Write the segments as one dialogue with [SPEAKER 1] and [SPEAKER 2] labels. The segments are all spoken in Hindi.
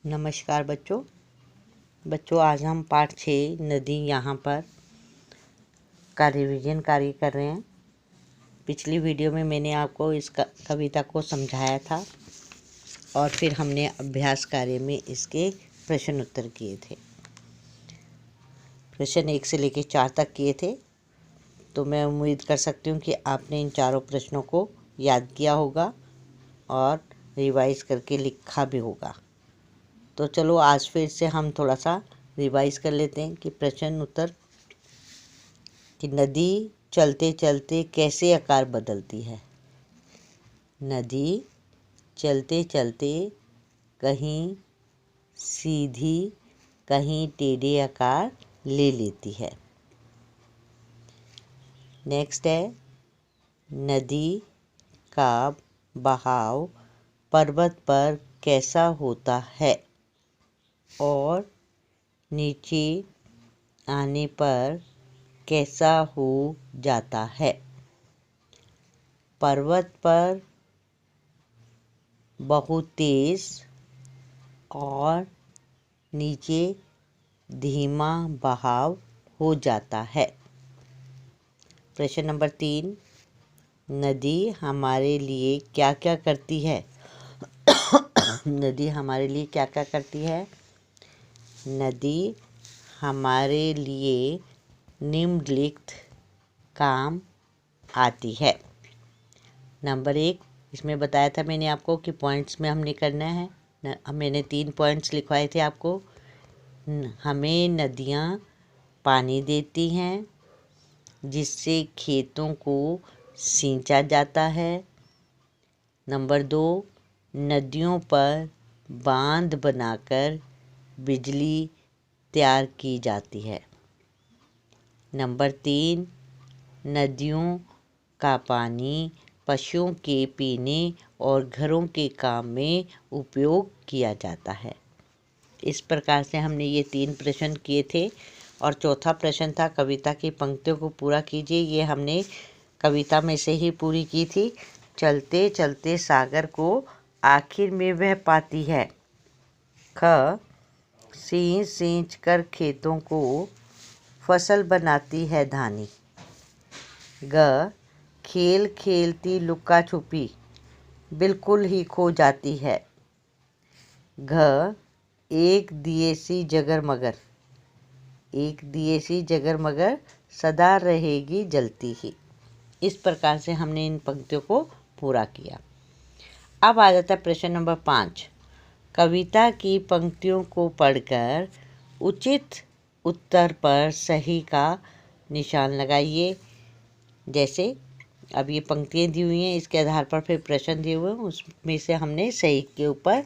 [SPEAKER 1] नमस्कार बच्चों आज हम पाठ 6 नदी यहाँ पर का रिवीजन कार्य कर रहे हैं। पिछली वीडियो में मैंने आपको इस कविता को समझाया था और फिर हमने अभ्यास कार्य में इसके प्रश्न उत्तर किए थे। प्रश्न 1 से लेकर 4 तक किए थे, तो मैं उम्मीद कर सकती हूँ कि आपने इन चारों प्रश्नों को याद किया होगा और रिवाइज करके लिखा भी होगा। तो चलो आज फिर से हम थोड़ा सा रिवाइज कर लेते हैं कि प्रश्न उत्तर कि नदी चलते चलते कैसे आकार बदलती है। नदी चलते चलते कहीं सीधी कहीं टेढ़े आकार ले लेती है। नेक्स्ट है नदी का बहाव पर्वत पर कैसा होता है और नीचे आने पर कैसा हो जाता है। पर्वत पर बहुत तेज और नीचे धीमा बहाव हो जाता है। प्रश्न नंबर 3, नदी हमारे लिए क्या क्या करती है। नदी हमारे लिए क्या क्या करती है। नदी हमारे लिए निम्नलिखित काम आती है। नंबर 1, इसमें बताया था मैंने आपको कि पॉइंट्स में हमने करना है। मैंने 3 पॉइंट्स लिखवाए थे आपको। हमें नदियाँ पानी देती हैं जिससे खेतों को सींचा जाता है। नंबर 2, नदियों पर बांध बनाकर बिजली तैयार की जाती है। नंबर 3, नदियों का पानी पशुओं के पीने और घरों के काम में उपयोग किया जाता है। इस प्रकार से हमने ये 3 प्रश्न किए थे और चौथा प्रश्न था कविता की पंक्तियों को पूरा कीजिए। ये हमने कविता में से ही पूरी की थी। चलते चलते सागर को आखिर में वह पाती है। ख सींच सींच कर खेतों को फसल बनाती है धानी। ग खेल खेलती लुका छुपी बिल्कुल ही खो जाती है। घ एक दिए सी जगर मगर सदा रहेगी जलती ही। इस प्रकार से हमने इन पंक्तियों को पूरा किया। अब आ जाता है प्रश्न नंबर 5। कविता की पंक्तियों को पढ़कर उचित उत्तर पर सही का निशान लगाइए। जैसे अब ये पंक्तियाँ दी हुई हैं, इसके आधार पर फिर प्रश्न दिए हुए हैं, उसमें से हमने सही के ऊपर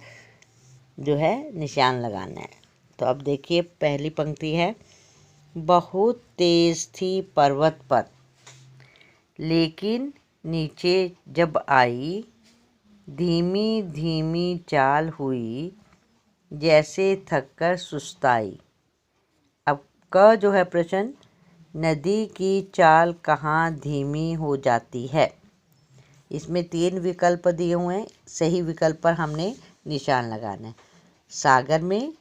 [SPEAKER 1] जो है निशान लगाना है। तो अब देखिए पहली पंक्ति है, बहुत तेज थी पर्वत पर लेकिन नीचे जब आई धीमी धीमी चाल हुई जैसे थककर सुस्ताई। अब क जो है प्रश्न, नदी की चाल कहाँ धीमी हो जाती है। इसमें 3 विकल्प दिए हुए हैं, सही विकल्प पर हमने निशान लगाना है। सागर में,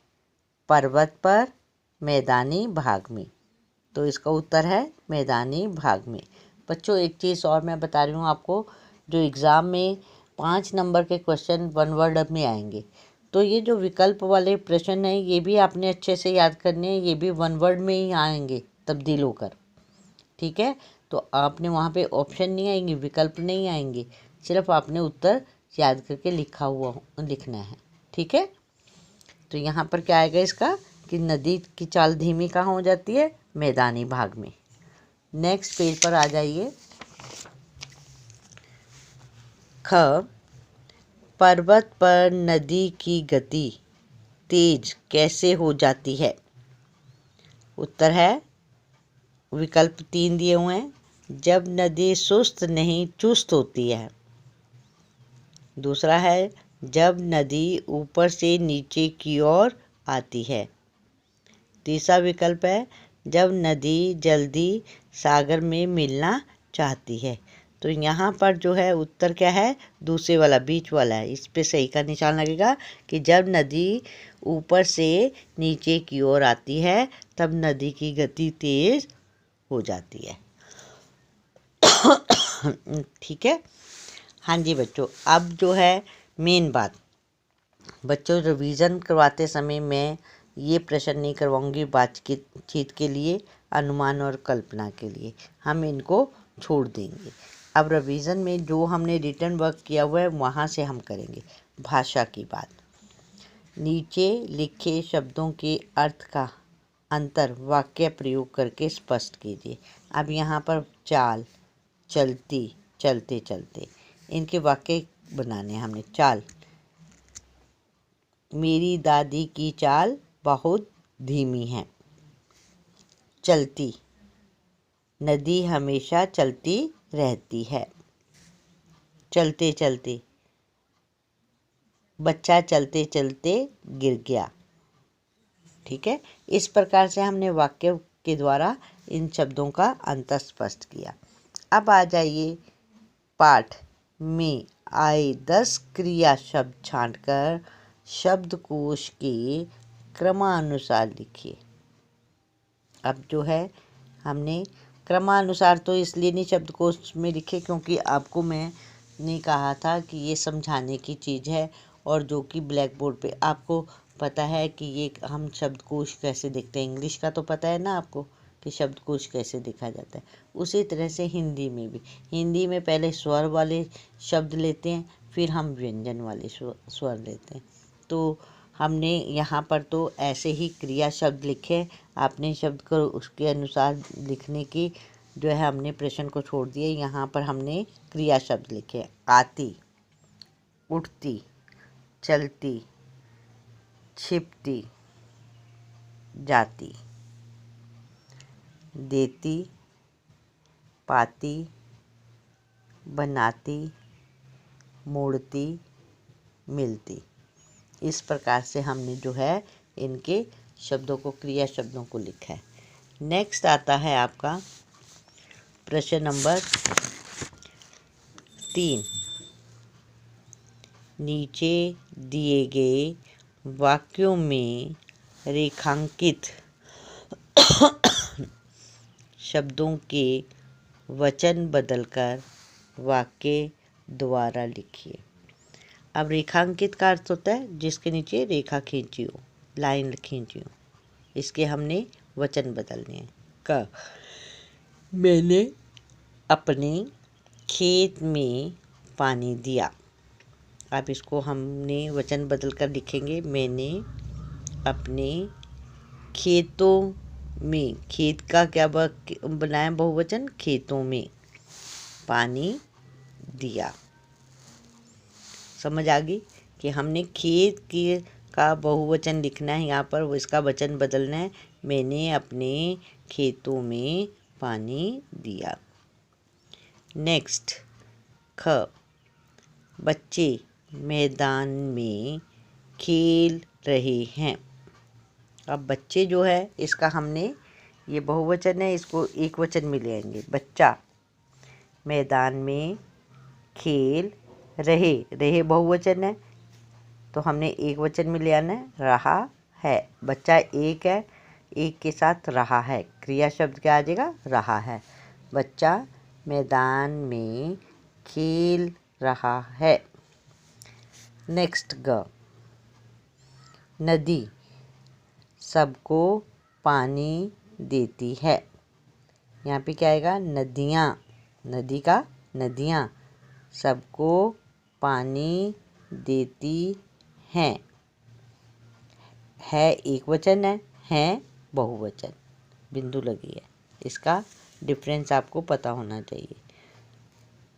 [SPEAKER 1] पर्वत पर, मैदानी भाग में। तो इसका उत्तर है मैदानी भाग में। बच्चों एक चीज़ और मैं बता रही हूँ आपको, जो एग्ज़ाम में 5 नंबर के क्वेश्चन 1 वर्ड में आएंगे, तो ये जो विकल्प वाले प्रश्न हैं ये भी आपने अच्छे से याद करने हैं। ये भी 1 वर्ड में ही आएंगे तब्दील होकर, ठीक है। तो आपने वहाँ पे ऑप्शन नहीं आएंगे, विकल्प नहीं आएंगे, सिर्फ आपने उत्तर याद करके लिखना है, ठीक है। तो यहाँ पर क्या आएगा इसका कि नदी की चाल धीमी कहाँ हो जाती है, मैदानी भाग में। नेक्स्ट पेज पर आ जाइए। ख पर्वत पर नदी की गति तेज कैसे हो जाती है। उत्तर है विकल्प 3 दिए हुए हैं, जब नदी सुस्त नहीं चुस्त होती है। दूसरा है जब नदी ऊपर से नीचे की ओर आती है। तीसरा विकल्प है जब नदी जल्दी सागर में मिलना चाहती है। तो यहाँ पर जो है उत्तर क्या है, दूसरे वाला बीच वाला है। इस पे सही का निशान लगेगा कि जब नदी ऊपर से नीचे की ओर आती है तब नदी की गति तेज हो जाती है। ठीक है। हाँ जी बच्चों, अब जो है मेन बात, बच्चों रिवीजन करवाते समय मैं ये प्रश्न नहीं करवाऊंगी बातचीत के लिए, अनुमान और कल्पना के लिए, हम इनको छोड़ देंगे। अब रिवीजन में जो हमने रिटन वर्क किया हुआ है वहाँ से हम करेंगे। भाषा की बात, नीचे लिखे शब्दों के अर्थ का अंतर वाक्य प्रयोग करके स्पष्ट कीजिए। अब यहाँ पर चाल, चलती, चलते चलते, इनके वाक्य बनाने हमने। चाल, मेरी दादी की चाल बहुत धीमी है। चलती, नदी हमेशा चलती रहती है। चलते चलते, बच्चा चलते चलते गिर गया। ठीक है, इस प्रकार से हमने वाक्य के द्वारा इन शब्दों का अंतर स्पष्ट किया। अब आ जाइए पाठ में आए 10 क्रिया शब्द छांटकर शब्दकोश के क्रमानुसार लिखिए। अब जो है हमने क्रमानुसार तो इसलिए नहीं शब्दकोश में लिखे क्योंकि आपको मैंने कहा था कि ये समझाने की चीज़ है, और जो कि ब्लैक बोर्ड पे आपको पता है कि ये हम शब्दकोश कैसे देखते हैं। इंग्लिश का तो पता है ना आपको कि शब्दकोश कैसे देखा जाता है। उसी तरह से हिंदी में भी, हिंदी में पहले स्वर वाले शब्द लेते हैं, फिर हम व्यंजन वाले स्वर लेते हैं। तो हमने यहाँ पर तो ऐसे ही क्रिया शब्द लिखे, आपने शब्द को उसके अनुसार लिखने की जो है हमने प्रश्न को छोड़ दिए। यहाँ पर हमने क्रिया शब्द लिखे, आती, उठती, चलती, छिपती, जाती, देती, पाती, बनाती, मोड़ती, मिलती। इस प्रकार से हमने जो है इनके शब्दों को, क्रिया शब्दों को लिखा है। नेक्स्ट आता है आपका प्रश्न नंबर 3। नीचे दिए गए वाक्यों में रेखांकित शब्दों के वचन बदलकर वाक्य द्वारा लिखिए। अब रेखांकित का अर्थ होता है जिसके नीचे रेखा खींची हो, लाइन खींची हो। इसके हमने वचन बदलने हैं। क, मैंने अपने खेत में पानी दिया। अब इसको हमने वचन बदल कर लिखेंगे, मैंने अपने खेतों में, खेत का क्या बनाया बहुवचन, खेतों में पानी दिया। समझ आ गई कि हमने खेत के का बहुवचन लिखना है, यहाँ पर इसका वचन बदलना है, मैंने अपने खेतों में पानी दिया। नेक्स्ट ख, बच्चे मैदान में खेल रहे हैं। अब बच्चे जो है इसका हमने, ये बहुवचन है, इसको एक वचन में ले आएंगे। बच्चा मैदान में खेल रहे, रहे बहुवचन है तो हमने एक वचन में ले आना है, रहा है। बच्चा एक है, एक के साथ रहा है, क्रिया शब्द क्या आ जाएगा, रहा है। बच्चा मैदान में खेल रहा है। नेक्स्ट ग, नदी सबको पानी देती है। यहाँ पे क्या आएगा, नदियाँ, नदी का नदियाँ सबको पानी देती हैं। है एक वचन है बहुवचन, बिंदु लगी है। इसका डिफरेंस आपको पता होना चाहिए।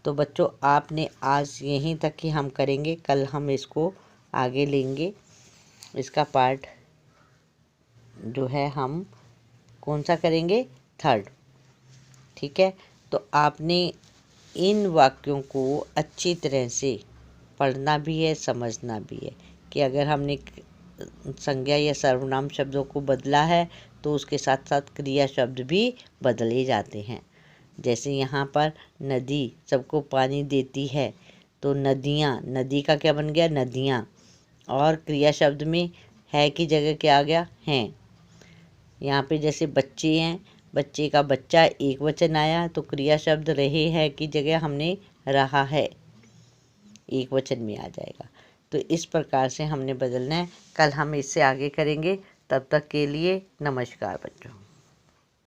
[SPEAKER 1] तो बच्चों आपने आज यहीं तक ही हम करेंगे, कल हम इसको आगे लेंगे। इसका पार्ट जो है हम कौन सा करेंगे, 3rd। ठीक है, तो आपने इन वाक्यों को अच्छी तरह से पढ़ना भी है, समझना भी है कि अगर हमने संज्ञा या सर्वनाम शब्दों को बदला है तो उसके साथ साथ क्रिया शब्द भी बदले जाते हैं। जैसे यहाँ पर नदी सबको पानी देती है, तो नदियाँ, नदी का क्या बन गया? नदियाँ। और क्रिया शब्द में है की जगह क्या आ गया? हैं। यहाँ पे जैसे बच्चे हैं, बच्चे का बच्चा एक वचन आया, तो क्रिया शब्द रहे है की जगह हमने रहा है एक वचन में आ जाएगा। तो इस प्रकार से हमने बदलना है। कल हम इससे आगे करेंगे। तब तक के लिए नमस्कार बच्चों।